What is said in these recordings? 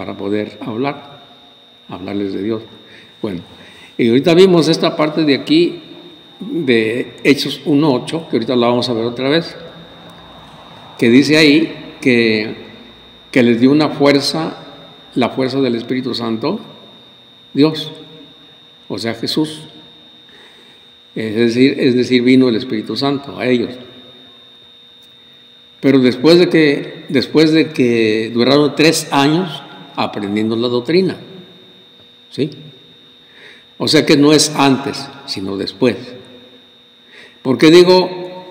para poder hablarles de Dios. Bueno, y ahorita vimos esta parte de aquí, de Hechos 1:8, que ahorita la vamos a ver otra vez, que dice ahí que les dio una fuerza, la fuerza del Espíritu Santo, Dios, o sea, Jesús. Es decir, vino el Espíritu Santo a ellos. Pero después de que duraron 3 años aprendiendo la doctrina, ¿sí? O sea que no es antes, sino después. ¿Por qué digo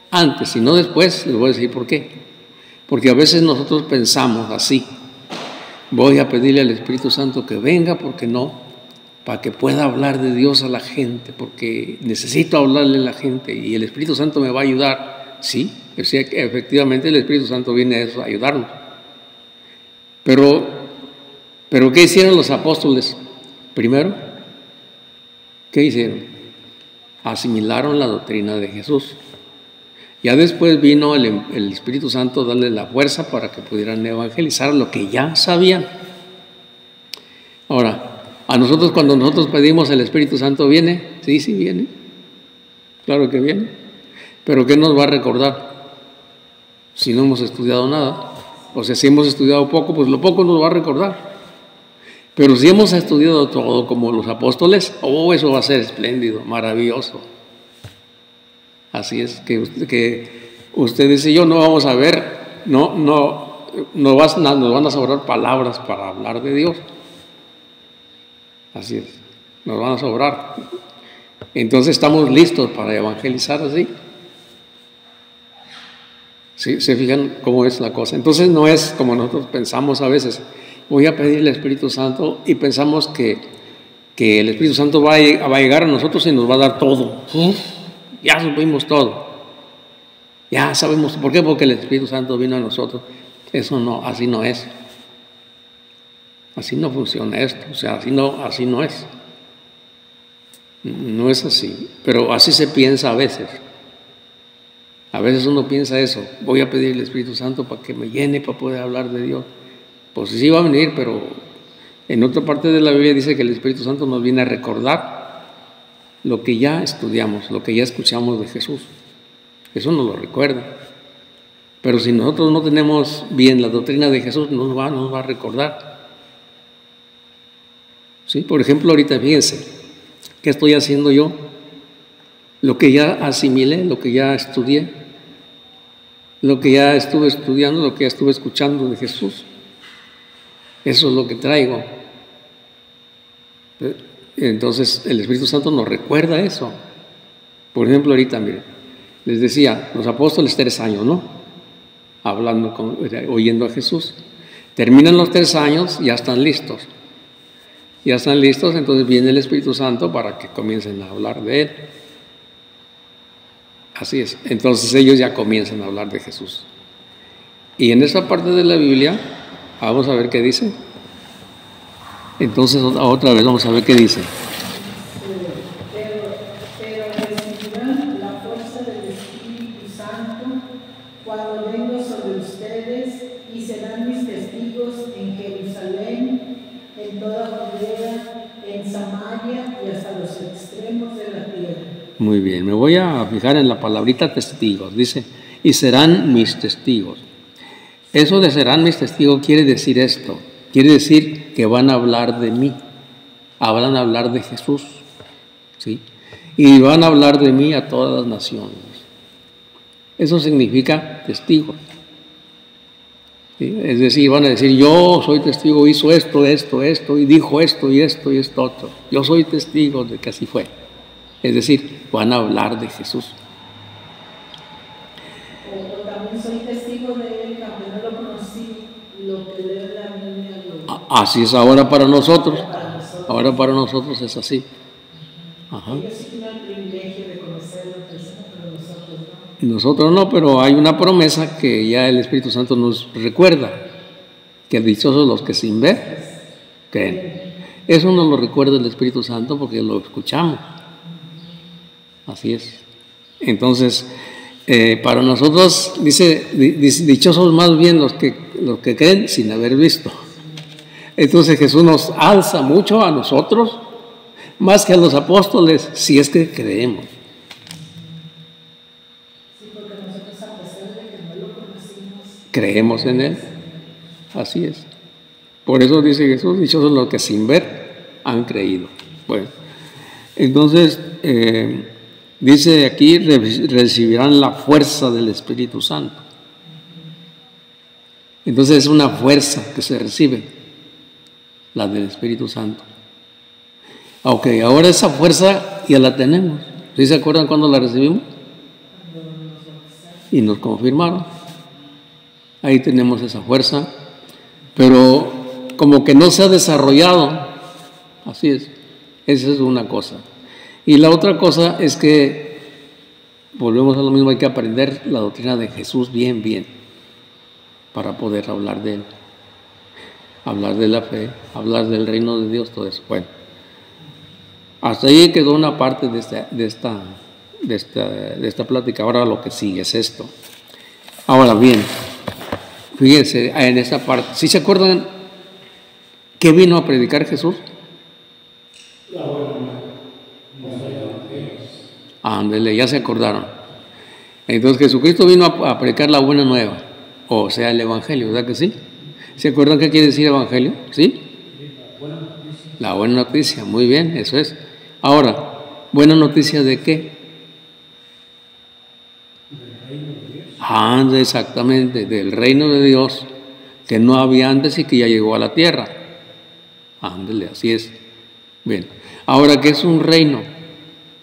antes, sino después? Les voy a decir por qué. Porque a veces nosotros pensamos así: voy a pedirle al Espíritu Santo que venga, porque no, para que pueda hablar de Dios a la gente, porque necesito hablarle a la gente y el Espíritu Santo me va a ayudar. Sí, efectivamente el Espíritu Santo viene a eso, a ayudarnos. Pero ¿qué hicieron los apóstoles? Primero, ¿qué hicieron? Asimilaron la doctrina de Jesús. Ya después vino el Espíritu Santo a darle la fuerza para que pudieran evangelizar lo que ya sabían. Ahora, a nosotros, cuando nosotros pedimos el Espíritu Santo, ¿viene? Sí, sí viene. Claro que viene. Pero ¿qué nos va a recordar si no hemos estudiado nada? O sea, si hemos estudiado poco, pues lo poco nos va a recordar. Pero si hemos estudiado todo como los apóstoles, eso va a ser espléndido, maravilloso. Así es que ustedes y yo no vamos a ver, nos van a sobrar palabras para hablar de Dios. Así es, nos van a sobrar. Entonces estamos listos para evangelizar así. ¿Sí? ¿Se fijan cómo es la cosa? Entonces no es como nosotros pensamos a veces: voy a pedirle al Espíritu Santo, y pensamos que el Espíritu Santo va a llegar a nosotros y nos va a dar todo. Ya supimos todo. Ya sabemos. ¿Por qué? Porque el Espíritu Santo vino a nosotros. Eso no, así no es. Así no funciona esto. O sea, así no es. No es así. Pero así se piensa a veces. A veces uno piensa eso: voy a pedir al Espíritu Santo para que me llene, para poder hablar de Dios. Pues sí va a venir, pero en otra parte de la Biblia dice que el Espíritu Santo nos viene a recordar lo que ya estudiamos, lo que ya escuchamos de Jesús. Eso nos lo recuerda. Pero si nosotros no tenemos bien la doctrina de Jesús, no nos va a recordar. ¿Sí? Por ejemplo, ahorita fíjense, ¿qué estoy haciendo yo? Lo que ya asimilé, lo que ya estudié, lo que ya estuve estudiando, lo que ya estuve escuchando de Jesús. Eso es lo que traigo. Entonces el Espíritu Santo nos recuerda eso. Por ejemplo, ahorita, miren, les decía, los apóstoles 3 años, ¿no? Oyendo a Jesús. Terminan los 3 años, ya están listos. Ya están listos, entonces viene el Espíritu Santo para que comiencen a hablar de Él. Así es. Entonces ellos ya comienzan a hablar de Jesús. Y en esa parte de la Biblia, vamos a ver qué dice. Entonces otra vez vamos a ver qué dice. Pero recibirán la fuerza del Espíritu Santo cuando venga sobre ustedes, y serán mis testigos en Jerusalén, en toda Judea, en Samaria y hasta los extremos de la tierra. Muy bien, me voy a fijar en la palabrita testigos. Dice: y serán mis testigos. Eso de serán mis testigos quiere decir esto. Quiere decir que van a hablar de mí. Van a hablar de Jesús. ¿Sí? Y van a hablar de mí a todas las naciones. Eso significa testigo. ¿Sí? Es decir, van a decir: yo soy testigo, hizo esto, y dijo esto y esto otro. Yo soy testigo de que así fue. Es decir, van a hablar de Jesús. O también soy testigo de Él, aunque no lo conocí, lo que lee la Biblia. Así es ahora para nosotros. Ahora para nosotros es así. Ajá. Ellos sí tienen el privilegio de conocerlo, pero nosotros no. Nosotros no, pero hay una promesa que ya el Espíritu Santo nos recuerda: que dichosos los que sin ver creen. Eso nos lo recuerda el Espíritu Santo porque lo escuchamos. Así es. Entonces, para nosotros dice dichosos más bien los que creen sin haber visto. Entonces Jesús nos alza mucho a nosotros, más que a los apóstoles, si es que creemos. Sí, porque nosotros, a pesar de que no lo conocimos, Creemos en Él. Así es. Por eso dice Jesús, dichosos los que sin ver han creído. Bueno, entonces dice aquí, recibirán la fuerza del Espíritu Santo. Entonces es una fuerza que se recibe, la del Espíritu Santo. Ok, ahora esa fuerza ya la tenemos. ¿Sí se acuerdan cuando la recibimos? Y nos confirmaron. Ahí tenemos esa fuerza, pero como que no se ha desarrollado. Así es. Esa es una cosa. Y la otra cosa es que, volvemos a lo mismo, hay que aprender la doctrina de Jesús bien, para poder hablar de Él. Hablar de la fe, hablar del reino de Dios, todo eso. Bueno, hasta ahí quedó una parte de esta plática. Ahora lo que sigue es esto. Ahora bien, fíjense en esta parte. ¿Sí se acuerdan qué vino a predicar Jesús? La buena nueva, los evangelios. Ándele, ya se acordaron. Entonces Jesucristo vino a predicar la buena nueva, o sea, el evangelio, ¿verdad que sí? ¿Se acuerdan qué quiere decir evangelio? ¿Sí? La buena noticia, muy bien, eso es. Ahora, ¿buena noticia de qué? Exactamente, del reino de Dios, que no había antes y que ya llegó a la tierra. Ándele, así es. Bien, ahora, ¿qué es un reino?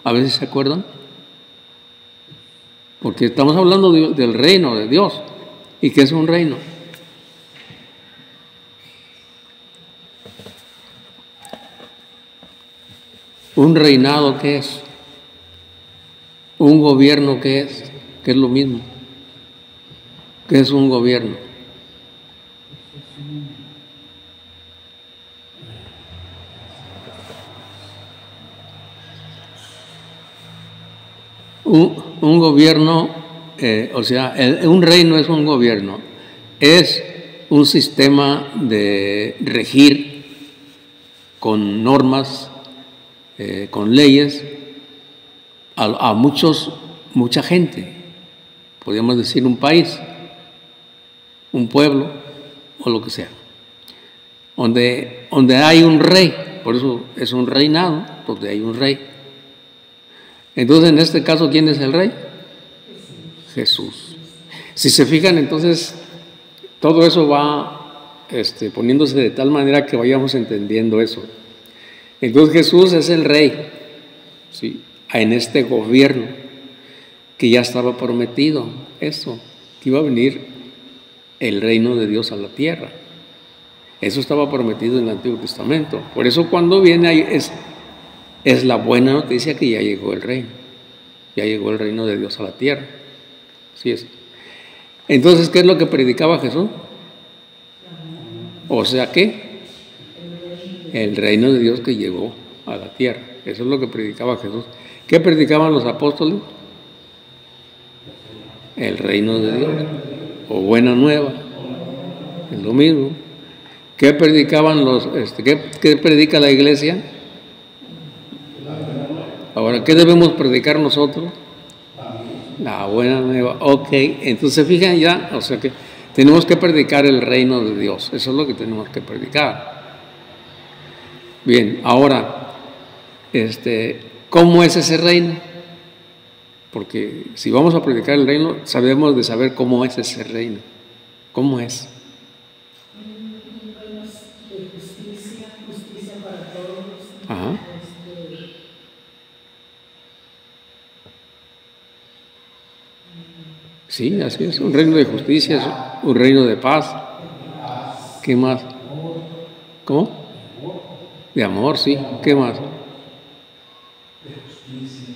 A veces se acuerdan, porque estamos hablando del reino de Dios. ¿Y qué es un reino? ¿Un reinado qué es? ¿Un gobierno qué es? ¿Qué es lo mismo? ¿Qué es un gobierno? Un gobierno, o sea, un reino es un gobierno, es un sistema de regir con normas, con leyes, a mucha gente, podríamos decir un país, un pueblo o lo que sea, donde hay un rey, por eso es un reinado, donde hay un rey. Entonces, en este caso, ¿quién es el rey? Jesús. Si se fijan, entonces, todo eso va poniéndose de tal manera que vayamos entendiendo eso. Entonces, Jesús es el rey, ¿sí? En este gobierno que ya estaba prometido, eso, que iba a venir el reino de Dios a la tierra. Eso estaba prometido en el Antiguo Testamento. Por eso cuando viene ahí es la buena noticia que ya llegó el reino. Ya llegó el reino de Dios a la tierra. Así es. Entonces, ¿qué es lo que predicaba Jesús? O sea, ¿qué? El reino de Dios que llegó a la tierra. Eso es lo que predicaba Jesús. ¿Qué predicaban los apóstoles? El reino de Dios. O buena nueva. Es lo mismo. ¿Qué predicaban qué predica la iglesia? Ahora, ¿qué debemos predicar nosotros? La buena nueva. Ok, entonces fijan ya, o sea que tenemos que predicar el reino de Dios. Eso es lo que tenemos que predicar. Bien, ahora, ¿cómo es ese reino? Porque si vamos a predicar el reino, sabemos de saber cómo es ese reino. ¿Cómo es? justicia para todos. Ajá. Sí, así es, un reino de justicia, un reino de paz. ¿Qué más? ¿Cómo? De amor, sí. ¿Qué más?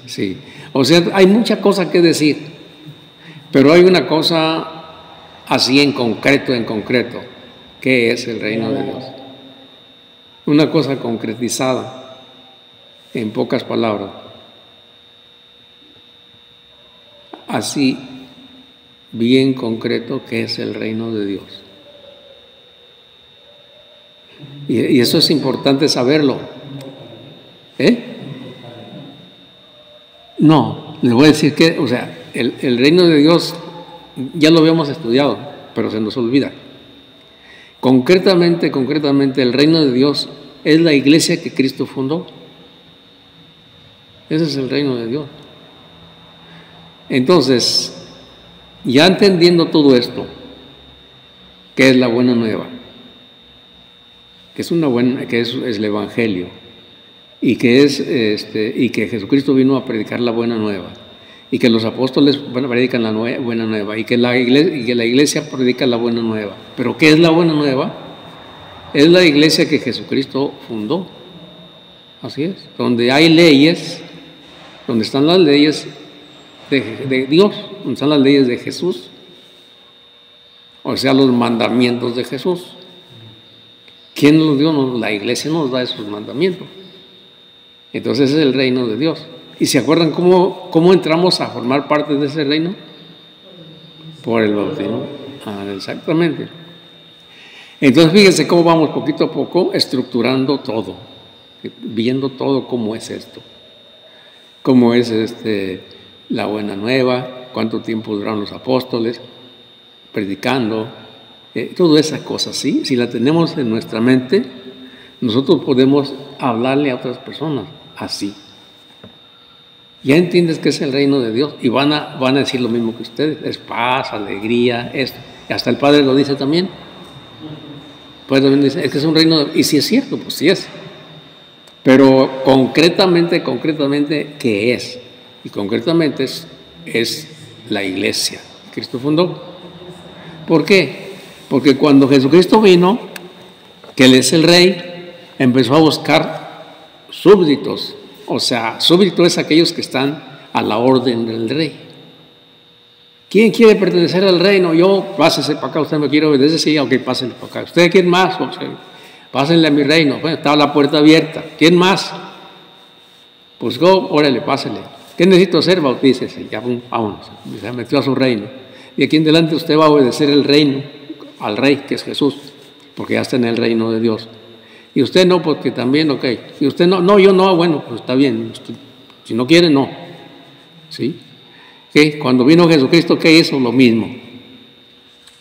Sí. O sea, hay mucha cosa que decir, pero hay una cosa así en concreto, ¿qué es el reino de Dios? Una cosa concretizada, en pocas palabras. Así, bien concreto, ¿qué es el reino de Dios? Y eso es importante saberlo. No, les voy a decir que, o sea, el reino de Dios ya lo habíamos estudiado, pero se nos olvida. Concretamente, el reino de Dios es la iglesia que Cristo fundó. Ese es el reino de Dios. Entonces, ya entendiendo todo esto, ¿qué es la buena nueva? Que es el Evangelio, y que y que Jesucristo vino a predicar la buena nueva, y que los apóstoles predican la buena nueva, y que la iglesia predica la buena nueva. ¿Pero qué es la buena nueva? Es la iglesia que Jesucristo fundó. Así es. Donde hay leyes, donde están las leyes de Dios, donde están las leyes de Jesús, o sea, los mandamientos de Jesús. ¿Quién nos dio? La iglesia nos da esos mandamientos. Entonces es el reino de Dios. ¿Y se acuerdan cómo entramos a formar parte de ese reino? Por el bautismo. Exactamente. Entonces fíjense cómo vamos poquito a poco estructurando todo, viendo todo cómo es esto, cómo es la buena nueva, cuánto tiempo duraron los apóstoles predicando, toda esa cosa, ¿sí? Si la tenemos en nuestra mente, nosotros podemos hablarle a otras personas así. Ya entiendes que es el reino de Dios y van a decir lo mismo que ustedes, es paz, alegría, esto. Y hasta el Padre lo dice también. Pues también dice, es que es un reino, y si es cierto, pues sí es. Pero concretamente, ¿qué es? Y concretamente es la iglesia. Cristo fundó. ¿Por qué? Porque cuando Jesucristo vino, que Él es el Rey, empezó a buscar súbditos. O sea, súbdito es aquellos que están a la orden del Rey. ¿Quién quiere pertenecer al reino? Yo, pásese para acá, usted me quiere obedecer, sí, ok, pásenle para acá. ¿Usted quién más? O sea, pásenle a mi reino. Bueno, estaba la puerta abierta. ¿Quién más? Pues go, órale, pásele. ¿Qué necesito hacer? Bautícese. Ya, vámonos. Se metió a su reino. Y aquí en delante usted va a obedecer el reino al Rey, que es Jesús, porque ya está en el reino de Dios. Y usted no, porque también, ok. Y usted no, yo no, bueno, pues está bien. Usted, si no quiere, no. ¿Sí? ¿Qué? Cuando vino Jesucristo, ¿qué hizo? Lo mismo.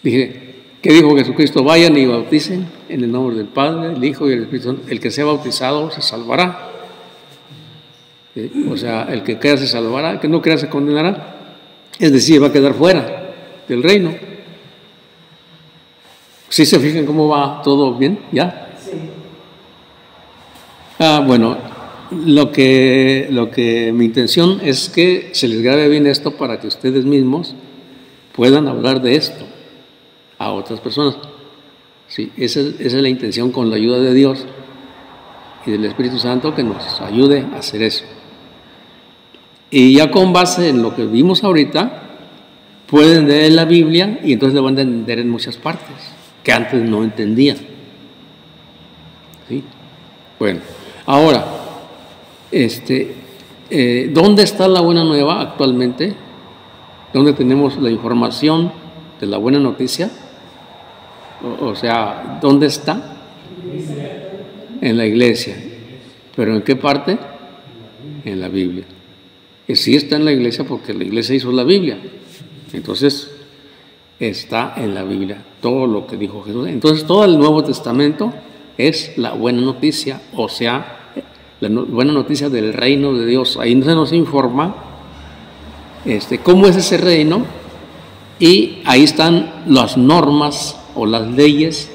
Dije, ¿qué dijo Jesucristo? Vayan y bauticen en el nombre del Padre, el Hijo y el Espíritu Santo. El que sea bautizado se salvará. ¿Sí? O sea, el que crea se salvará, el que no crea se condenará. Es decir, va a quedar fuera del reino. ¿Sí se fijan cómo va todo bien? ¿Ya? Sí. Bueno. Lo que mi intención es que se les grabe bien esto para que ustedes mismos puedan hablar de esto a otras personas. Sí, esa es la intención, con la ayuda de Dios y del Espíritu Santo, que nos ayude a hacer eso. Y ya con base en lo que vimos ahorita, pueden leer la Biblia y entonces le van a entender en muchas partes que antes no entendían. ¿Sí? Bueno, ahora, ¿dónde está la buena nueva actualmente? ¿Dónde tenemos la información de la buena noticia? O sea, ¿dónde está? En la iglesia. ¿Pero en qué parte? En la Biblia. Y sí está en la iglesia porque la iglesia hizo la Biblia. Entonces, está en la Biblia todo lo que dijo Jesús. Entonces, todo el Nuevo Testamento es la buena noticia, o sea, la buena noticia del reino de Dios. Ahí se nos informa cómo es ese reino, y ahí están las normas o las leyes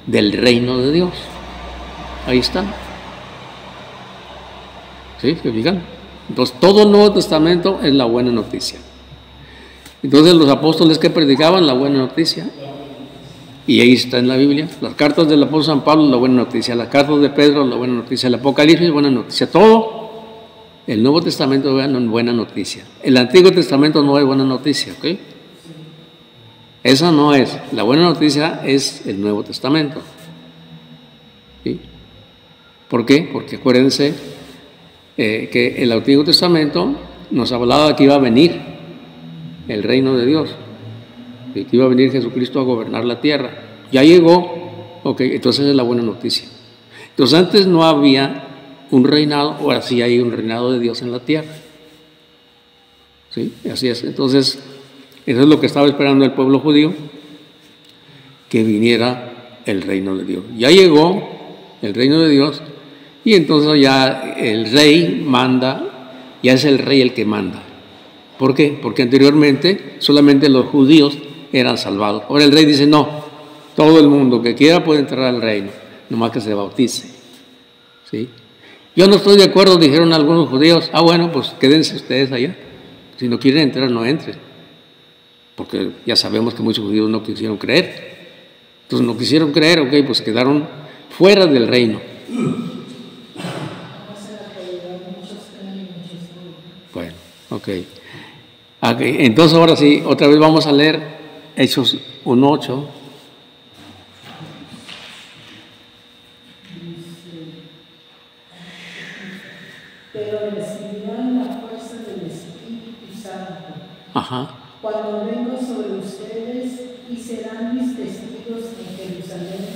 del reino de Dios. Ahí están. ¿Sí? ¿Se fijan? Entonces, todo el Nuevo Testamento es la buena noticia. Entonces, los apóstoles que predicaban la buena noticia, y ahí está en la Biblia. Las cartas del apóstol San Pablo, la buena noticia. Las cartas de Pedro, la buena noticia. El Apocalipsis, buena noticia. Todo el Nuevo Testamento es buena noticia. El Antiguo Testamento no es buena noticia, ¿ok? Esa no es. La buena noticia es el Nuevo Testamento. ¿Sí? ¿Por qué? Porque acuérdense que el Antiguo Testamento nos hablaba que iba a venir el reino de Dios, que iba a venir Jesucristo a gobernar la tierra. Ya llegó, Ok, entonces es la buena noticia. Entonces antes no había un reinado, ahora sí hay un reinado de Dios en la tierra. ¿Sí? Así es. Entonces, eso es lo que estaba esperando el pueblo judío, que viniera el reino de Dios. Ya llegó el reino de Dios y entonces ya el rey manda, ya es el rey el que manda. ¿Por qué? Porque anteriormente solamente los judíos eran salvados. Ahora el rey dice, no, todo el mundo que quiera puede entrar al reino, nomás que se bautice. ¿Sí? Yo no estoy de acuerdo, dijeron algunos judíos. Bueno, pues quédense ustedes allá. Si no quieren entrar, no entren. Porque ya sabemos que muchos judíos no quisieron creer. Entonces no quisieron creer, ok, pues quedaron fuera del reino. Bueno, ok. Entonces ahora sí, otra vez vamos a leer Hechos 1:8. Pero recibirán la fuerza del Espíritu Santo. Ajá. Cuando vengo sobre ustedes y serán mis testigos en Jerusalén,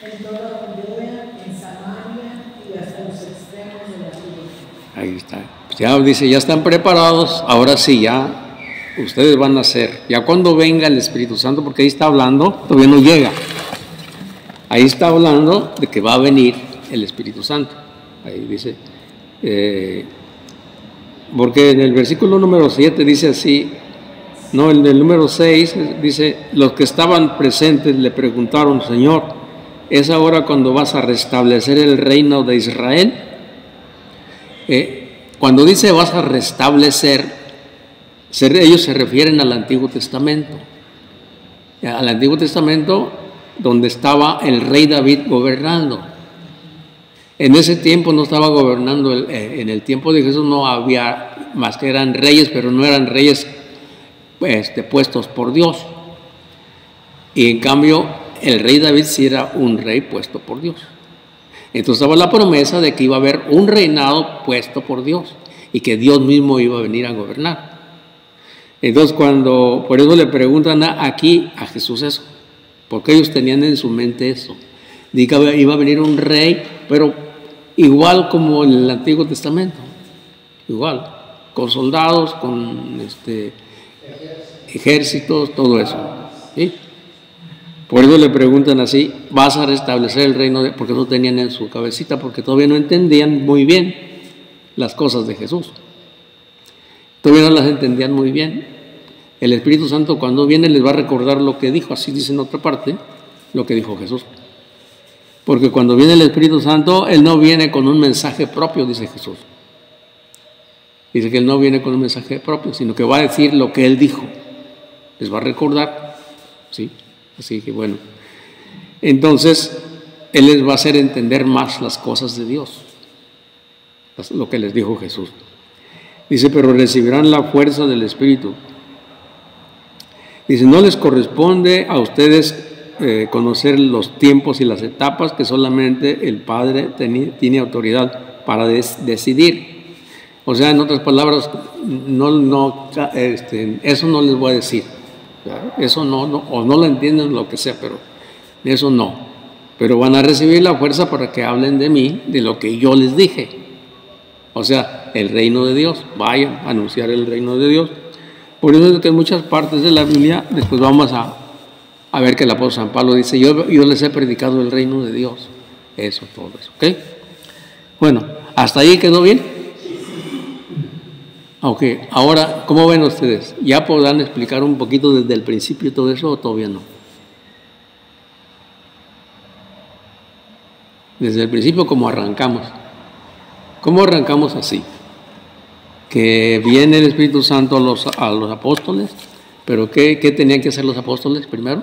en toda Judea, en Samaria y hasta los extremos de la tierra. Ahí está. Pues ya dice, ya están preparados, ahora sí, ya ustedes van a hacer. Ya cuando venga el Espíritu Santo, porque ahí está hablando, todavía no llega. Ahí está hablando de que va a venir el Espíritu Santo. Ahí dice, porque en el versículo número 7 dice así, no, en el número 6 dice, los que estaban presentes le preguntaron, Señor, ¿es ahora cuando vas a restablecer el reino de Israel? Cuando dice vas a restablecer, ellos se refieren al Antiguo Testamento. Al Antiguo Testamento donde estaba el rey David gobernando. En ese tiempo no estaba gobernando, en el tiempo de Jesús no había más que eran reyes, pero no eran reyes puestos por Dios. Y en cambio el rey David sí era un rey puesto por Dios. Entonces estaba la promesa de que iba a haber un reinado puesto por Dios y que Dios mismo iba a venir a gobernar. Entonces por eso le preguntan aquí a Jesús eso, porque ellos tenían en su mente eso, de que iba a venir un rey, pero igual como en el Antiguo Testamento, igual, con soldados, con ejércitos, todo eso. ¿Sí? Por eso le preguntan así, ¿vas a restablecer el reino? Porque no tenían en su cabecita, porque todavía no entendían muy bien las cosas de Jesús. Todavía no las entendían muy bien. El Espíritu Santo cuando viene les va a recordar lo que dijo, así dice en otra parte, lo que dijo Jesús. Porque cuando viene el Espíritu Santo, Él no viene con un mensaje propio, dice Jesús. Dice que Él no viene con un mensaje propio, sino que va a decir lo que Él dijo. Les va a recordar, ¿sí? Así que bueno. Entonces, Él les va a hacer entender más las cosas de Dios. Lo que les dijo Jesús. Dice, pero recibirán la fuerza del Espíritu. Dice, no les corresponde a ustedes conocer los tiempos y las etapas que solamente el Padre tiene autoridad para decidir. O sea, en otras palabras, eso no les voy a decir. Eso no, o no lo entienden, lo que sea, pero eso no. Pero van a recibir la fuerza para que hablen de mí, de lo que yo les dije. O sea, el reino de Dios. Vayan a anunciar el reino de Dios. Por eso es que en muchas partes de la Biblia, después vamos a ver que el apóstol San Pablo dice, yo les he predicado el reino de Dios. Eso, todo eso. ¿Ok? Bueno, ¿hasta ahí quedó bien? Ok, ahora, ¿cómo ven ustedes? ¿Ya podrán explicar un poquito desde el principio todo eso o todavía no? Desde el principio, ¿cómo arrancamos? ¿Cómo arrancamos así? Que viene el Espíritu Santo a los apóstoles, pero ¿qué tenían que hacer los apóstoles primero?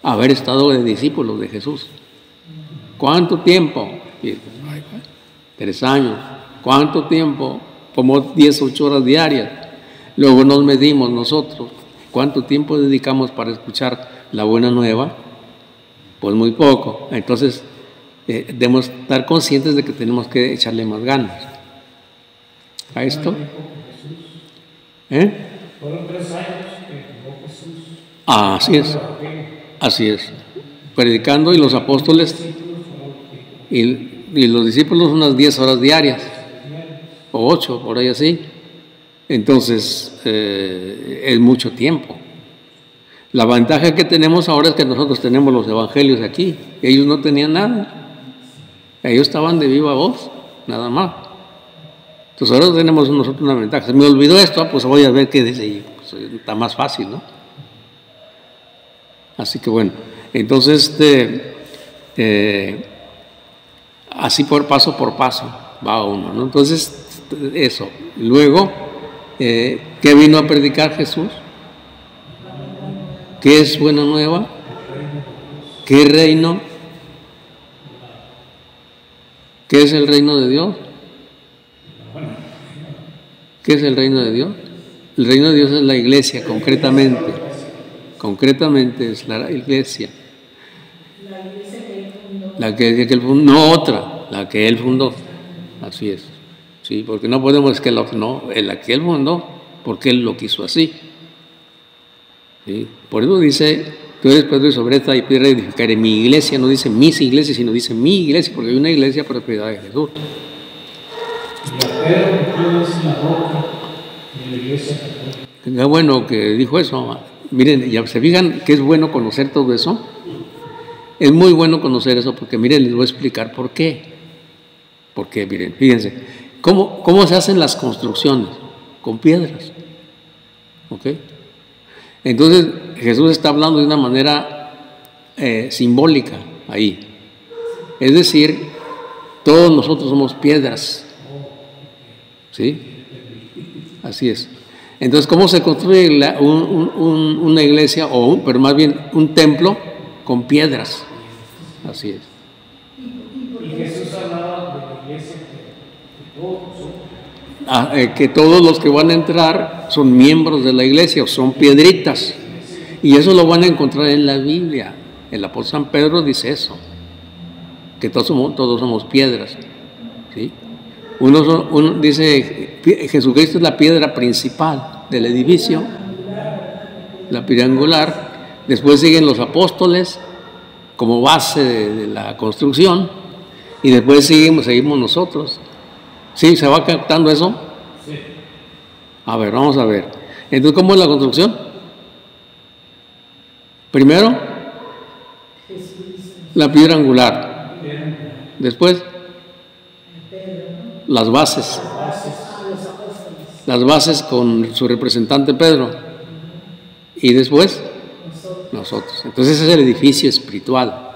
Haber estado de discípulos de Jesús. ¿Cuánto tiempo? 3 años. ¿Cuánto tiempo? Como 18 horas diarias. Luego nos medimos nosotros. ¿Cuánto tiempo dedicamos para escuchar la buena nueva? Pues muy poco. Entonces, debemos estar conscientes de que tenemos que echarle más ganas a esto. Fueron 3 años que jugó Jesús. Así es. Así es, predicando, y los apóstoles y los discípulos unas 10 horas diarias, o 8, por ahí así. Entonces, es mucho tiempo. La ventaja que tenemos ahora es que nosotros tenemos los evangelios aquí. Ellos no tenían nada. Ellos estaban de viva voz, nada más. Entonces ahora tenemos nosotros una ventaja. Se me olvidó esto, pues voy a ver qué dice y pues, está más fácil, ¿no? Así que bueno, entonces así por paso va uno, ¿no? Entonces, eso. Luego, ¿qué vino a predicar Jesús? ¿Qué es buena nueva? ¿Qué reino? ¿Qué es el reino de Dios? ¿Qué es el reino de Dios? El reino de Dios es la iglesia, concretamente. Concretamente es la iglesia. La que él fundó, no otra, la que él fundó. Así es. Sí, porque no podemos decir que no, la que él fundó, porque él lo quiso así. ¿Sí? Por eso dice, tú eres Pedro y sobre esta piedra edificaré mi iglesia, no dice mis iglesias, sino dice mi iglesia, porque hay una iglesia propiedad de Jesús. Y a Pedro es la roca de la iglesia católica. Qué bueno que dijo eso. Miren, ya se fijan que es bueno conocer todo eso. Es muy bueno conocer eso porque, miren, les voy a explicar por qué. Porque, miren, fíjense, ¿cómo se hacen las construcciones? Con piedras. ¿Ok? Entonces, Jesús está hablando de una manera simbólica ahí. Es decir, todos nosotros somos piedras. ¿Sí? Así es. Entonces, ¿cómo se construye una iglesia, pero más bien un templo con piedras? Así es. Y Jesús hablaba de la iglesia que todos los que van a entrar son miembros de la iglesia o son piedritas. Y eso lo van a encontrar en la Biblia. El apóstol San Pedro dice eso, que todos somos piedras. ¿Sí? Uno dice, Jesucristo es la piedra principal del edificio, la piedra angular. Después siguen los apóstoles como base de la construcción, y después seguimos nosotros. ¿Sí? ¿Se va captando eso? Sí. A ver, vamos a ver. Entonces, ¿cómo es la construcción? Primero, la piedra angular. Después, las bases. Las bases con su representante Pedro. Y después, nosotros. Entonces, ese es el edificio espiritual.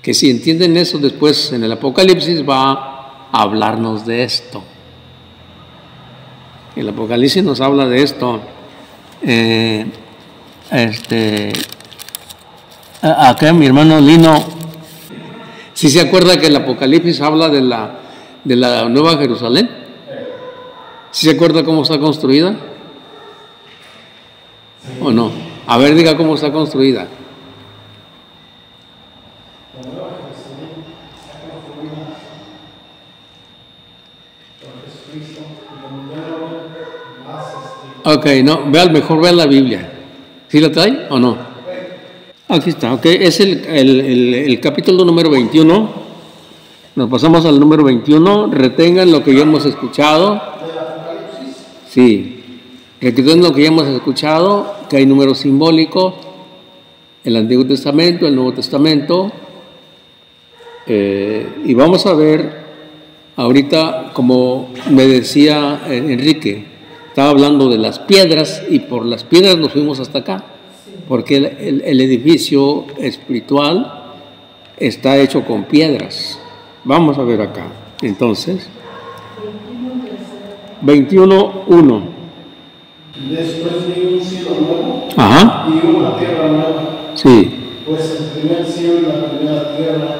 Que si entienden eso, después en el Apocalipsis va a hablarnos de esto. El Apocalipsis nos habla de esto. Acá mi hermano Lino, si se acuerda que el Apocalipsis habla de la Nueva Jerusalén. ¿Sí se acuerda cómo está construida? ¿O no? A ver, diga cómo está construida. Ok, no, mejor vea la Biblia. ¿Sí la trae o no? Aquí está, ok, es el capítulo número 21. Nos pasamos al número 21. Retengan lo que ya hemos escuchado. Sí, retengan lo que ya hemos escuchado, que hay números simbólicos, el Antiguo Testamento, el Nuevo Testamento. Y vamos a ver ahorita, como me decía Enrique, estaba hablando de las piedras, y por las piedras nos fuimos hasta acá, porque el edificio espiritual está hecho con piedras. Vamos a ver acá. Entonces, 21:1. Después vi un cielo nuevo. Ajá. Y una tierra nueva. Sí. Pues el primer cielo y la primera tierra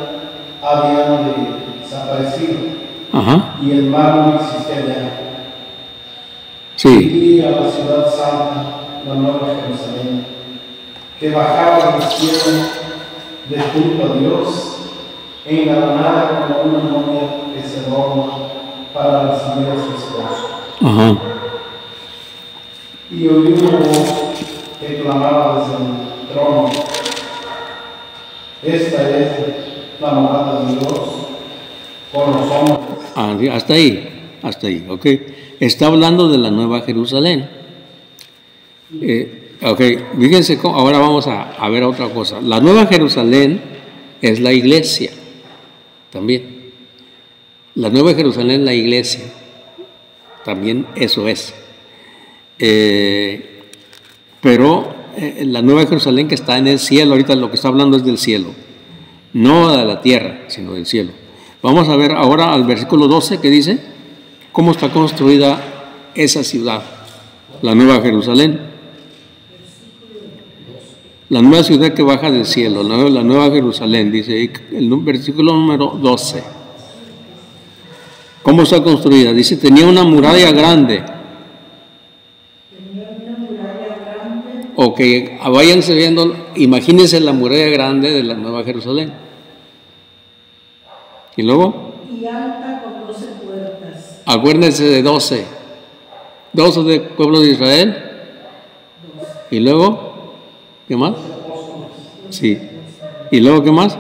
habían desaparecido. Ajá. Y el mar no existía ya. Sí. Vi a la ciudad santa, la nueva Jerusalén, que bajaba del cielo de junto a Dios, engalanada como una novia que se adorna para recibir a su esposo. Ajá. Y oí una voz que clamaba desde el trono. Esta es la morada de Dios con los hombres. Ah, sí, hasta ahí, ok. Está hablando de la Nueva Jerusalén. Ok, fíjense, ahora vamos a ver otra cosa. La Nueva Jerusalén es la iglesia, también. La Nueva Jerusalén es la iglesia, también eso es. Pero la Nueva Jerusalén que está en el cielo, ahorita lo que está hablando es del cielo, no de la tierra, sino del cielo. Vamos a ver ahora al versículo 12 que dice cómo está construida esa ciudad, la Nueva Jerusalén. La nueva ciudad que baja del cielo, la Nueva Jerusalén, dice el versículo número 12. ¿Cómo está construida? Dice, tenía una muralla grande. Ok, váyanse viendo, imagínense la muralla grande de la Nueva Jerusalén. ¿Y luego? Y alta con 12 puertas. Acuérdense de 12. 12 del pueblo de Israel. ¿Y luego? ¿Qué más? Sí. ¿Y luego qué más?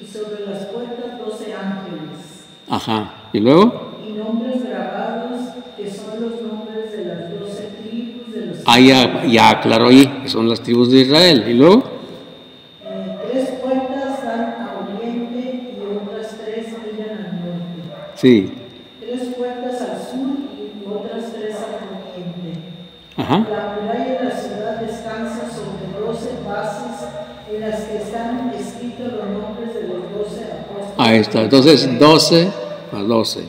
Y sobre las puertas 12 ángeles. Ajá. ¿Y luego? Y nombres grabados que son los nombres de las 12 tribus de los. Ah, ya claro ahí, que son las tribus de Israel. ¿Y luego? 3 puertas dan a oriente y otras 3 miran al norte. Sí. 3 puertas al sur y otras 3 al oriente. Ajá. La muralla de la ciudad descansa sobre 12 bases en las que están escritos los nombres de los 12 apóstoles. Ahí está. Entonces, 12 más 12.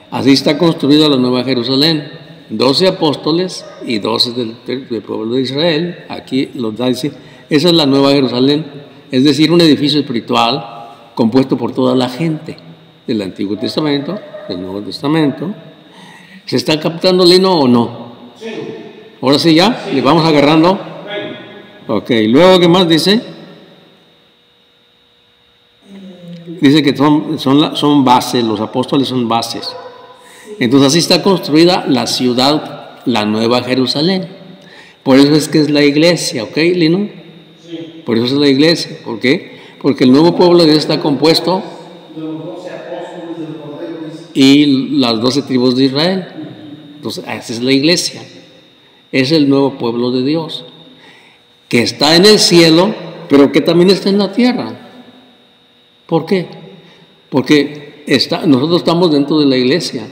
Así está construida la Nueva Jerusalén. 12 apóstoles y 12 del pueblo de Israel. Aquí los da decir. Esa es la Nueva Jerusalén. Es decir, un edificio espiritual compuesto por toda la gente del Antiguo Testamento, del Nuevo Testamento. ¿Se está captando, Lino, o no? Sí. Ahora sí ya, le vamos agarrando. Ok, luego, ¿qué más dice? Dice que son bases, los apóstoles son bases. Entonces así está construida la ciudad, la Nueva Jerusalén. Por eso es que es la iglesia, ¿ok, Lino? Sí. Por eso es la iglesia. ¿Por qué? Porque el nuevo pueblo de Dios está compuesto De los 12 apóstoles del Cordero, dice. y las 12 tribus de Israel. Entonces esa es la iglesia. Es el nuevo pueblo de Dios, que está en el cielo, pero que también está en la tierra. ¿Por qué? Porque nosotros estamos dentro de la iglesia,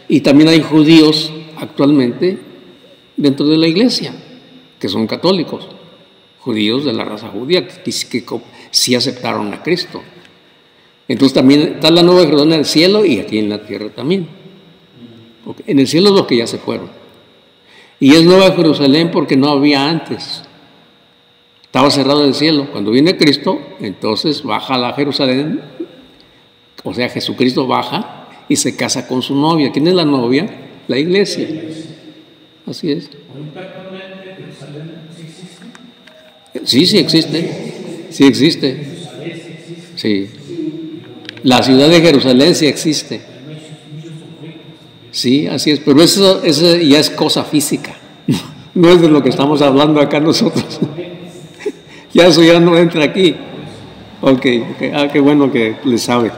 y también hay judíos actualmente dentro de la iglesia, que son católicos, judíos de la raza judía, que sí aceptaron a Cristo. Entonces también está la Nueva Jerusalén en el cielo y aquí en la tierra también. En el cielo es los que ya se fueron. Y es Nueva Jerusalén porque no había antes. Estaba cerrado el cielo. Cuando viene Cristo, entonces baja la Jerusalén, o sea, Jesucristo baja y se casa con su novia. ¿Quién es la novia? La iglesia. Así es. ¿Actualmente Jerusalén sí existe? Sí existe. Sí existe. Sí. La ciudad de Jerusalén sí existe. Sí, así es, pero eso ya es cosa física, no es de lo que estamos hablando acá nosotros. Ya eso ya no entra aquí. Ok, ah, qué bueno que le sabe.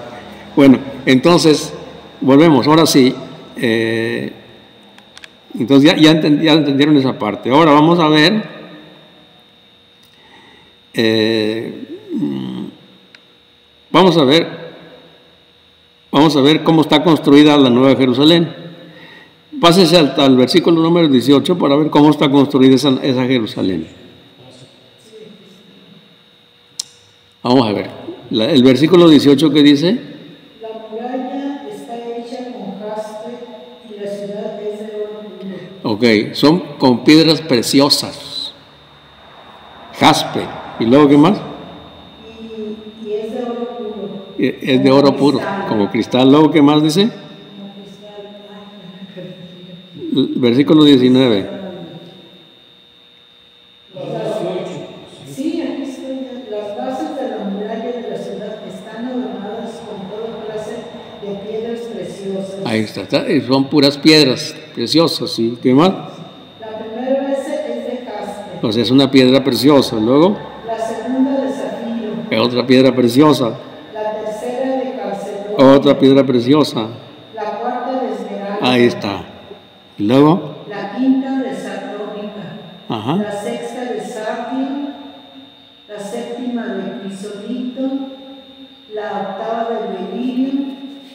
Bueno, entonces, volvemos, ahora sí. Entonces ya entendieron esa parte. Ahora vamos a ver. Vamos a ver cómo está construida la Nueva Jerusalén. Pásese al versículo número 18 para ver cómo está construida esa Jerusalén. Vamos a ver. El versículo 18 que dice. La muralla está hecha con jaspe y la ciudad es de oro puro. Ok, son con piedras preciosas. Jaspe. ¿Y luego qué más? Y es de oro puro. Es de oro puro, como cristal. Luego qué más dice. Versículo 19. Sí, aquí estoy. Las bases de la muralla de la ciudad están adornadas con toda clase de piedras preciosas. Ahí está, son puras piedras preciosas. ¿Sí? ¿Qué más? La O sea, es una piedra preciosa. Luego, la segunda de zafiro, otra piedra preciosa. la tercera de calcedonio, Otra piedra preciosa. la cuarta de esmeralda, Ahí está. Y luego, la quinta de sardónica, ajá. la sexta de safiro, la séptima de crisolito, la octava de berilia,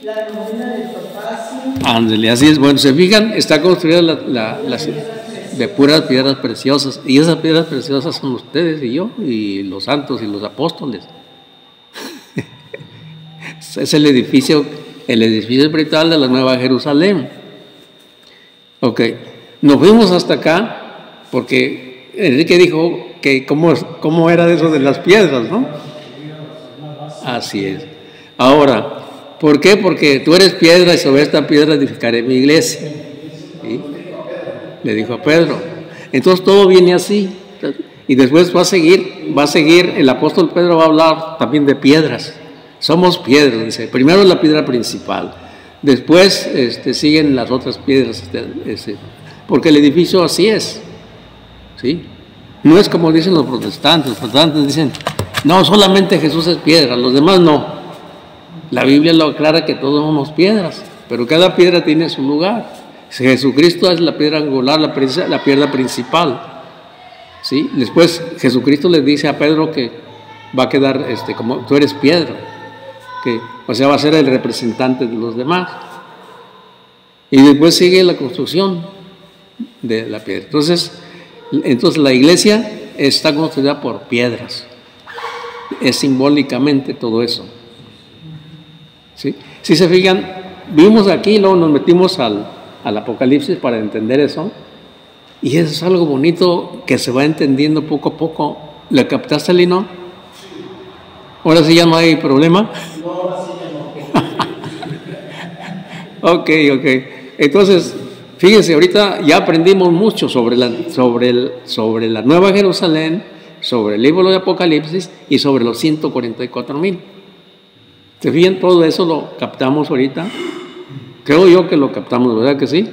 la novena de topacio, Ándale, así es. Bueno, se fijan, está construida de puras piedras preciosas. Y esas piedras preciosas son ustedes y yo, y los santos y los apóstoles. Es el edificio espiritual de la Nueva Jerusalén. Ok, nos fuimos hasta acá porque Enrique dijo que cómo era eso de las piedras, ¿no? Así es. Ahora, ¿por qué? Porque tú eres piedra y sobre esta piedra edificaré mi iglesia. ¿Sí? Le dijo a Pedro. Entonces todo viene así. Y después va a seguir, el apóstol Pedro va a hablar también de piedras. Somos piedras, dice. Primero la piedra principal. Después siguen las otras piedras. Porque el edificio así es. ¿Sí? No es como dicen los protestantes. Los protestantes dicen, no, solamente Jesús es piedra, los demás no. La Biblia lo aclara que todos somos piedras, pero cada piedra tiene su lugar. Jesucristo es la piedra angular, la piedra principal. ¿Sí? Después Jesucristo le dice a Pedro que va a quedar como tú eres piedra, o sea, va a ser el representante de los demás. Y después sigue la construcción de la piedra. Entonces la iglesia está construida por piedras. Es simbólicamente todo eso. ¿Sí? Si se fijan, vimos aquí, luego nos metimos al Apocalipsis para entender eso. Y eso es algo bonito que se va entendiendo poco a poco. ¿Le captaste, Lino? ¿Ahora sí ya no hay problema? No, ahora sí ya no. Ok. Entonces, fíjense, ahorita ya aprendimos mucho sobre la Nueva Jerusalén, sobre el libro de Apocalipsis y sobre los 144,000. ¿Se fijan? Todo eso lo captamos ahorita. Creo yo que lo captamos, ¿verdad que sí?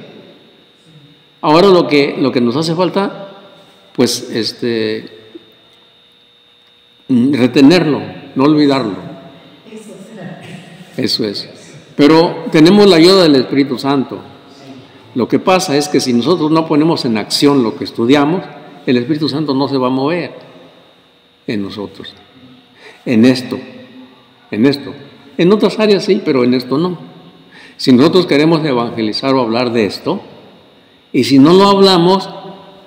Ahora lo que nos hace falta, pues, retenerlo, no olvidarlo. Eso es. Pero tenemos la ayuda del Espíritu Santo. Lo que pasa es que si nosotros no ponemos en acción lo que estudiamos, el Espíritu Santo no se va a mover en nosotros. En esto. En otras áreas sí, pero en esto no. Si nosotros queremos evangelizar o hablar de esto, y si no lo hablamos,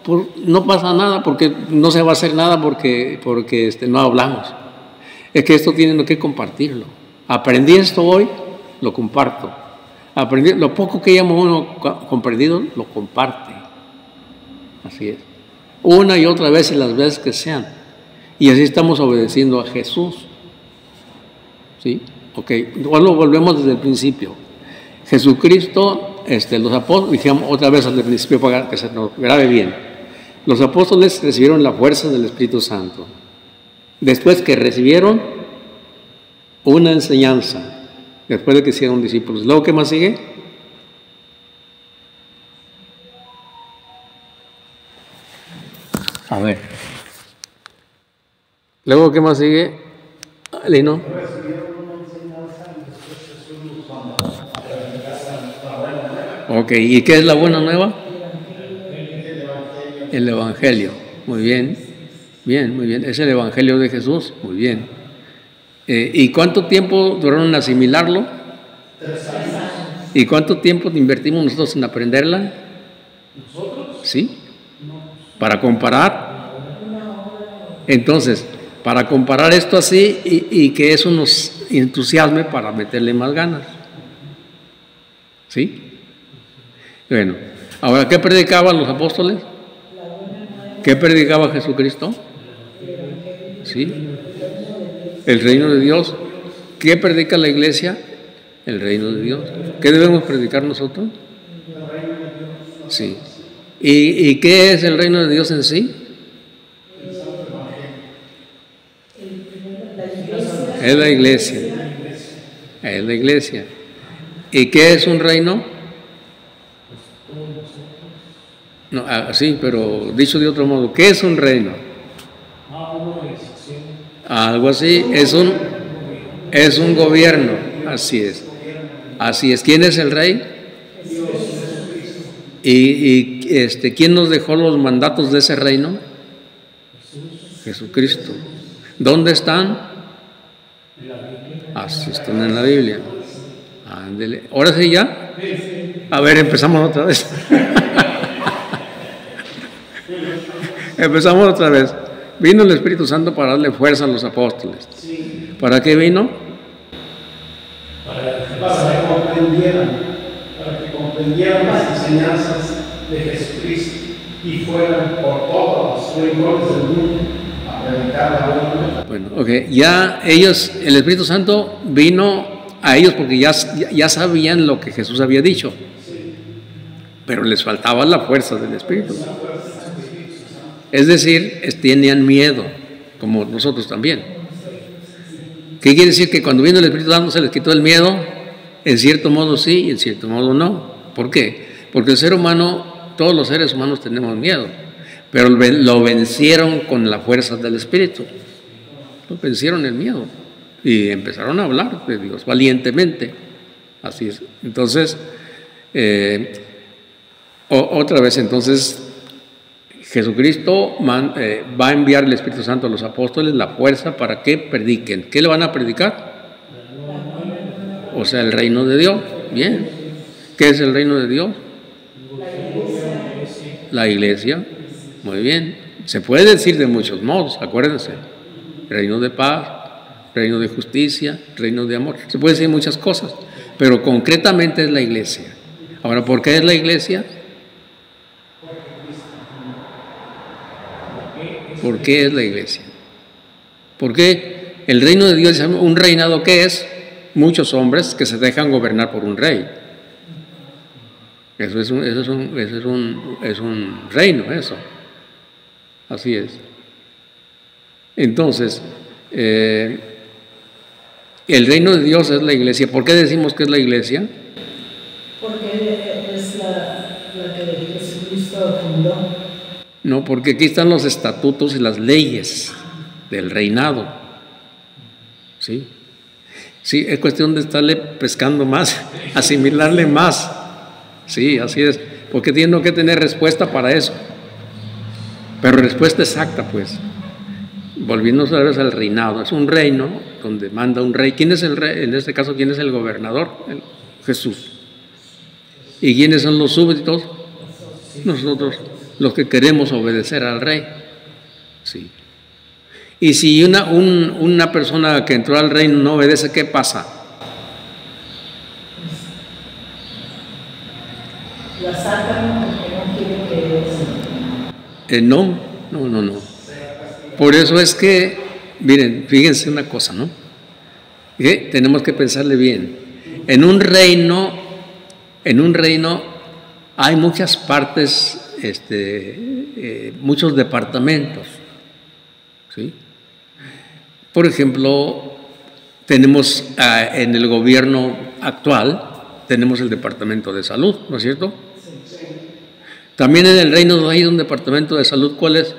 pues no pasa nada, porque no se va a hacer nada porque no hablamos. Es que esto tienen que compartirlo. Aprendí esto hoy, lo comparto. Aprendí, lo poco que hayamos uno comprendido, lo comparte. Así es. Una y otra vez y las veces que sean. Y así estamos obedeciendo a Jesús. ¿Sí? Ok, igual lo volvemos desde el principio. Jesucristo, los apóstoles, dijimos otra vez al principio para que se nos grabe bien. Los apóstoles recibieron la fuerza del Espíritu Santo. Después que recibieron una enseñanza, después de que hicieron discípulos. ¿Luego qué más sigue? A ver. ¿Luego qué más sigue? Lino. Ok, ¿y qué es la buena nueva? El Evangelio. Muy bien, muy bien. Es el Evangelio de Jesús. Muy bien. ¿Y cuánto tiempo duraron en asimilarlo? 3 años. ¿Y cuánto tiempo invertimos nosotros en aprenderla? ¿Nosotros? ¿Sí? Para comparar. Entonces, para comparar esto así y que eso nos entusiasme para meterle más ganas. ¿Sí? Bueno, ahora, ¿qué predicaban los apóstoles? ¿Qué predicaba Jesucristo? ¿Sí? El reino de Dios. ¿Qué predica la iglesia? El reino de Dios. ¿Qué debemos predicar nosotros? Sí. ¿Y qué es el reino de Dios en sí? Es la iglesia. Es la iglesia. ¿Y qué es un reino? No, sí, pero dicho de otro modo, ¿qué es un reino? Algo así, es un gobierno, así es. Así es. ¿Quién es el rey? ¿Y quién nos dejó los mandatos de ese reino? Jesucristo. ¿Dónde están? Así están en la Biblia. Ándele. ¿Ahora sí ya? A ver, empezamos otra vez. Empezamos otra vez. Vino el Espíritu Santo para darle fuerza a los apóstoles. ¿Para qué vino? Para que comprendieran las enseñanzas de Jesucristo y fueran por todos los rincones del mundo a predicar la buena nueva. Bueno, ok, ya ellos, el Espíritu Santo vino a ellos porque ya sabían lo que Jesús había dicho, pero les faltaba la fuerza del Espíritu. Es decir, tenían miedo, como nosotros también. ¿Qué quiere decir? Que cuando vino el Espíritu Santo se les quitó el miedo. En cierto modo sí y en cierto modo no. ¿Por qué? Porque el ser humano, todos los seres humanos tenemos miedo, pero lo vencieron con la fuerza del Espíritu. Lo vencieron el miedo y empezaron a hablar de Dios valientemente. Así es. Entonces, otra vez, entonces, Jesucristo va a enviar el Espíritu Santo a los apóstoles la fuerza para que prediquen. ¿Qué le van a predicar? O sea, el reino de Dios. Bien. ¿Qué es el reino de Dios? La iglesia. Muy bien. Se puede decir de muchos modos, acuérdense. Reino de paz, reino de justicia, reino de amor. Se puede decir muchas cosas, pero concretamente es la iglesia. Ahora, ¿por qué es la iglesia? ¿Por qué es la iglesia? Porque el reino de Dios es un reinado que es muchos hombres que se dejan gobernar por un rey. Eso es un reino, eso. Así es. Entonces, el reino de Dios es la iglesia. ¿Por qué decimos que es la iglesia? Porque es la que Jesucristo fundó. No, porque aquí están los estatutos y las leyes del reinado. ¿Sí? Sí, es cuestión de estarle pescando más, asimilarle más. Sí, así es. Porque tiene que tener respuesta para eso. Pero respuesta exacta, pues. Volviendo otra vez al reinado. Es un reino donde manda un rey. ¿Quién es el rey? En este caso, ¿quién es el gobernador? Jesús. ¿Y quiénes son los súbditos? Nosotros, los que queremos obedecer al rey. Sí. Y si una persona que entró al reino no obedece, ¿qué pasa? La sacan porque no quiere que No. Por eso es que, miren, fíjense una cosa, ¿no? ¿Qué? Tenemos que pensarle bien. En un reino hay muchas partes, muchos departamentos, ¿sí? Por ejemplo, tenemos en el gobierno actual, tenemos el departamento de salud, ¿no es cierto? También en el reino hay un departamento de salud. ¿Cuál es?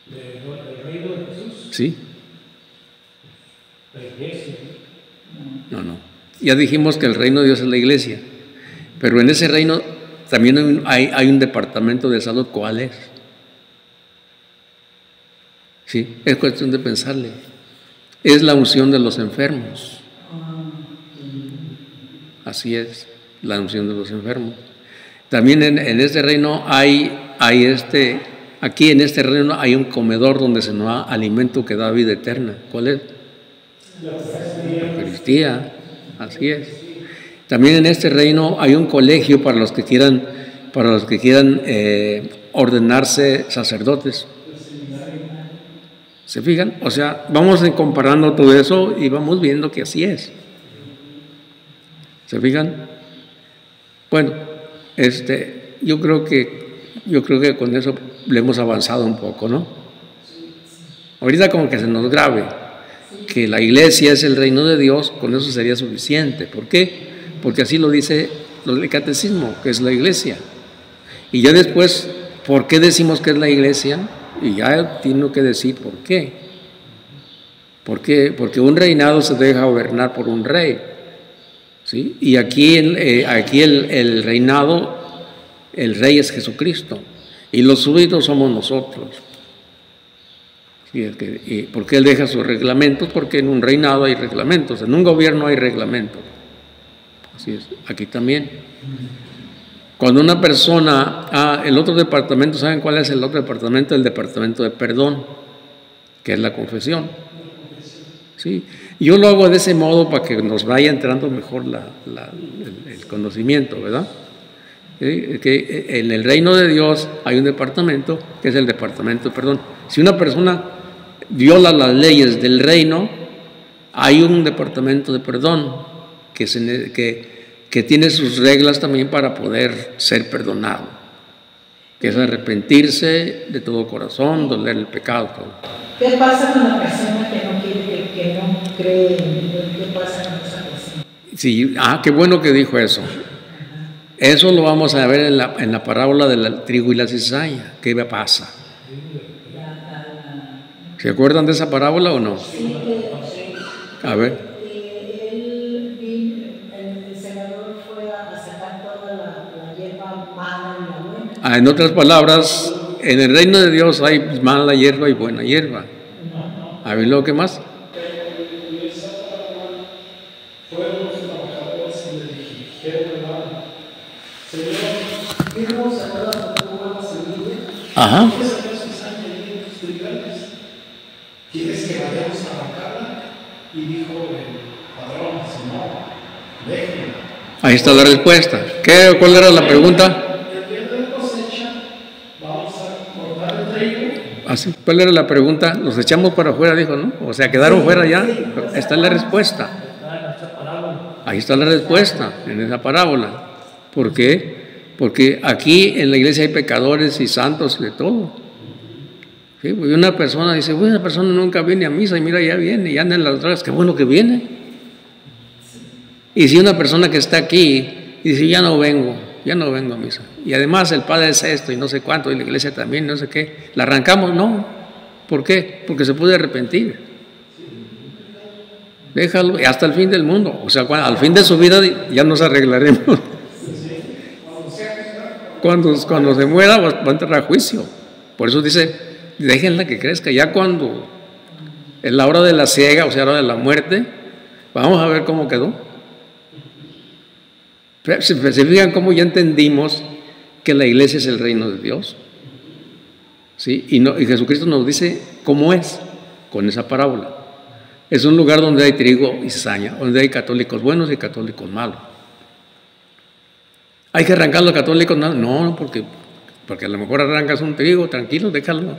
¿El reino de Jesús? Sí. La iglesia. No. Ya dijimos que el reino de Dios es la iglesia, pero en ese reino también hay un departamento de salud. ¿Cuál es? Sí, es cuestión de pensarle. Es la unción de los enfermos. Así es, la unción de los enfermos. También en este reino aquí en este reino hay un comedor donde se nos da alimento que da vida eterna. ¿Cuál es? La Eucaristía. Así es. También en este reino hay un colegio para los que quieran ordenarse sacerdotes. ¿Se fijan? O sea, vamos comparando todo eso y vamos viendo que así es. ¿Se fijan? Bueno, yo creo que con eso le hemos avanzado un poco, ¿no? Ahorita como que se nos grabe que la iglesia es el reino de Dios, con eso sería suficiente. ¿Por qué? Porque así lo dice el catecismo, que es la iglesia. Y ya después, ¿por qué decimos que es la iglesia? Y ya tengo que decir por qué. ¿Por qué? Porque un reinado se deja gobernar por un rey, ¿sí? Y aquí el reinado, el rey es Jesucristo, y los súbditos somos nosotros. ¿Sí? ¿Por qué Él deja sus reglamentos? Porque en un reinado hay reglamentos, en un gobierno hay reglamentos. Así es, aquí también. Cuando una persona, el otro departamento, ¿saben cuál es el otro departamento? El departamento de perdón, que es la confesión. ¿Sí? Yo lo hago de ese modo para que nos vaya entrando mejor el conocimiento, ¿verdad? ¿Sí? Que en el reino de Dios hay un departamento que es el departamento de perdón. Si una persona viola las leyes del reino, hay un departamento de perdón que tiene sus reglas también para poder ser perdonado, que es arrepentirse de todo corazón, doler el pecado, todo. ¿Qué pasa con la persona que no quiere, que no cree en Dios? ¿Qué pasa con esa persona? Sí, qué bueno que dijo eso. Eso lo vamos a ver en la parábola del trigo y la cizaña. ¿Qué pasa? ¿Se acuerdan de esa parábola o no? Sí, A ver. El segador fue a sacar toda la hierba mala y la buena. En otras palabras, en el reino de Dios hay mala hierba y buena hierba. A ver lo que más. Fueron los trabajadores que le dijeron al Señor, ¿qué vamos a dar por tu buena semilla? Ajá. ¿Quieres sacar cizaña ahí en tus trigales? ¿Quieres que vayamos a arrancarla? Y dijo el patrón, no, déjenla. Ahí está la respuesta. ¿Cuál era la pregunta? El día de la cosecha vamos a cortar el trigo. Así, ¿cuál era la pregunta? Los echamos para afuera, dijo, ¿no? O sea, quedaron fuera ya. Está la respuesta. Ahí está la respuesta en esa parábola. ¿Por qué? Porque aquí en la iglesia hay pecadores y santos y de todo. ¿Sí? Porque una persona dice, bueno, esa persona nunca viene a misa y mira, ya viene y anda en las drogas, qué bueno que viene. Y si una persona que está aquí y dice, ya no vengo a misa, y además el padre es esto y no sé cuánto, y la iglesia también, no sé qué, ¿la arrancamos? No. ¿Por qué? Porque se puede arrepentir. Déjalo hasta el fin del mundo, o sea, al fin de su vida ya nos arreglaremos. Cuando se muera va a entrar a juicio. Por eso dice, déjenla que crezca. Ya cuando es la hora de la siega, o sea, la hora de la muerte, vamos a ver cómo quedó. Se fijan cómo ya entendimos que la iglesia es el reino de Dios, ¿sí? Y Jesucristo nos dice cómo es con esa parábola. Es un lugar donde hay trigo y cizaña, donde hay católicos buenos y católicos malos. ¿Hay que arrancar los católicos? No, porque a lo mejor arrancas un trigo, tranquilo, déjalo.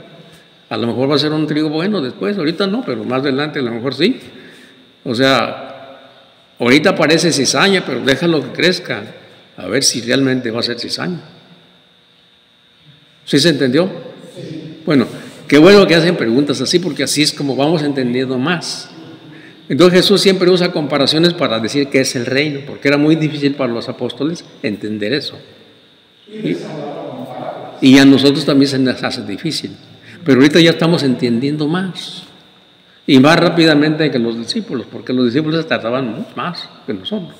A lo mejor va a ser un trigo bueno después, ahorita no, pero más adelante a lo mejor sí. O sea, ahorita parece cizaña, pero déjalo que crezca, a ver si realmente va a ser cizaña. ¿Sí se entendió? Sí. Bueno, qué bueno que hacen preguntas así, porque así es como vamos entendiendo más. Entonces Jesús siempre usa comparaciones para decir qué es el reino, porque era muy difícil para los apóstoles entender eso. Y a nosotros también se nos hace difícil. Pero ahorita ya estamos entendiendo más. Y más rápidamente que los discípulos, porque los discípulos tardaban más que nosotros.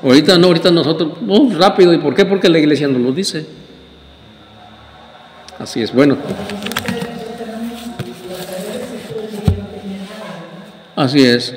Ahorita no, ahorita nosotros, rápido. ¿Y por qué? Porque la iglesia nos lo dice. Así es, bueno. Así es.